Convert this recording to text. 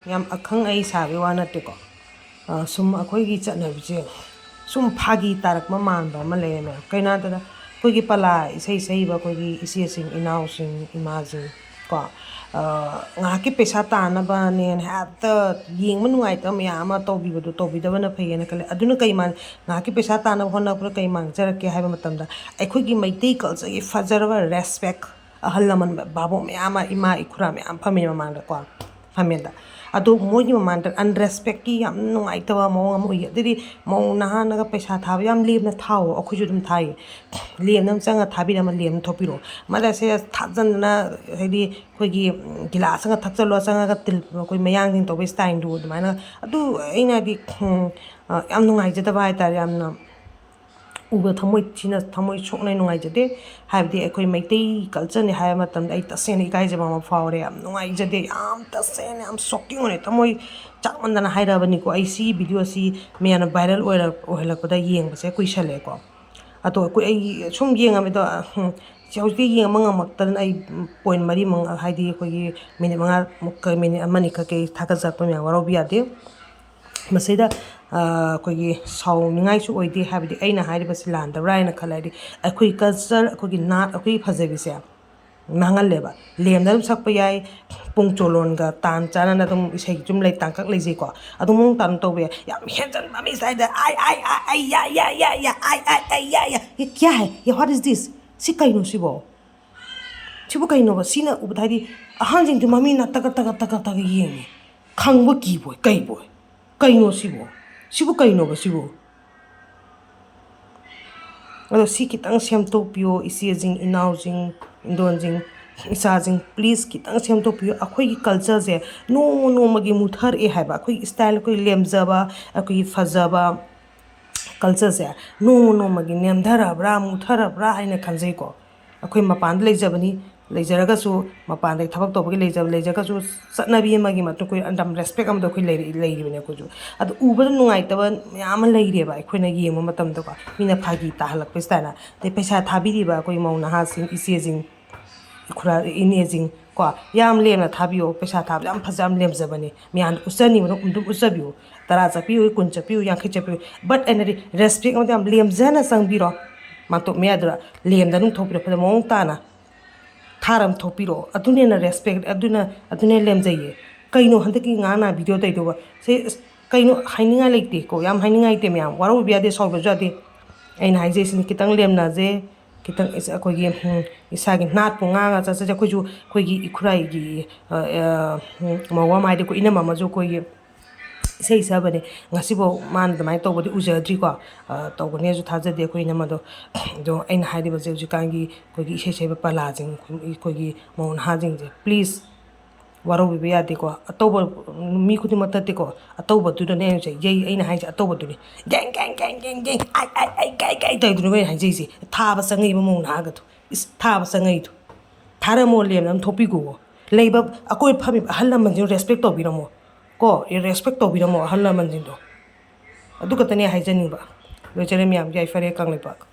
yam akhang ai sabi wa nateko sum akhoigi chatnabi sum phagi tarak ma man ba ma le me kaina da koigi pala isei ba koigi isi sing inau sing imagine ko nga ki pesa ta na ba ne hatta yeng ma nuai ta mya ma to bi da na phai na kale aduna kai man nga ki pesa ta na hona pura kai man jar ke haiba matam da akhoigi meitei culture gi fajaraba respect ahalaman babo mya ma ima ikura mya phami ma man da ko famenda ado mogi man da unrespect ki yam nuai ta ba mo ngam ui didi mo na na ga pesa tha yam lem na thao akhoju dum thai lem nam changa thabi na ma lem thopiro mada se thajan na hedi khoigi gilas nga thakchalo changa ga til koi mayang ding to be style du mana adu aina di yam nuai jada ba ta yam na uba thamoi china thamoi sokna nungai jade habdi ekoi meitei culture ni hai matam ai tasene kai jaba ma faure am nungai jade am tasene am shocking one thamoi chakmandana haira bani ko ai si video si me ana viral oila ko da yeng base koi shale ko ato ko ai sum yeng am do chauti yeng manga maktan ai point mari mang haidi ko gi minute manga mukka minute amani ka ke thaka jakpa me waro biade masida kogi sau ningai su oidi habdi aina hairi basi landa raina khaladi akhui culture akhui nat akhui phajabi se mangal leba lem dam sakpa yai pung cholon ga tan chana na dum isai jum lai tangkak lai je ko adum tan to be yam henjan mami sai da ai ya ya kya hai ya what is this si kai no sibo kai no ba sina ubthai ahan jing tu mami na taka yeng khangba ki boy kai no sibo kai no ba sibo ado si kitang sem to pio isi jing inau jing indon jing isa jing please kitang sem to pio akhoi gi culture je no magi muthar e haiba akhoi style koi lemjaba akhoi fajaba culture je no magi nemdara bra muthara bra haina khanjai ko akhoi mapan leijabani leijaraga su mapan dai thabak to bagi leijaga su chatnabi magi matu koi andam respect am do koi leiri bene ko ju adu ubar nungai ta ba yam leire ba koi na yeng matam to ko mina phagi ta halak pestana te pesa thabi ri ba koi mauna ha sing isi jing khura ine jing ko yam lem na thabiyo pesa thab yam phajam lem jabani mian usani mo umdum usabiyo tara chapiyo kun chapiyo yankhi chapiyo but enery respect am yam lem jana sang biro mato meadra lem da nung thopiro pha mong ta na tharam thopiro adune na respect adune lem jaiye kaino handaki ngana video tai do se kaino haininga lekte ko yam haininga ite myam waro bia de sob jade aina haije sin kitang lem na je kitang is akogi isagi nat pu nga cha cha khoju khogi ikhurai gi mawa mai de ko ina mama jo ko sei sabane ngasibo man da mai to bodi ujadri ko to ko ne ju thaja de ko ina ma do aina haidi ba je kangi ko gi sei pala jing ko gi mon ha jing je please waro bi ya de ko atobo mi khudi mata de ko atobo du ne je ye aina hai je atobo du ne gang ai gai to du ne hai je tha ba sangai ma mon ha ga to is tha ba sangai to thara mo lem nam thopi go leiba akoi phami halam man respect to bi no mo ko respect to bi mo halla man jing do adu ka tani haijani ba lo chere mi am jai fare kang le pak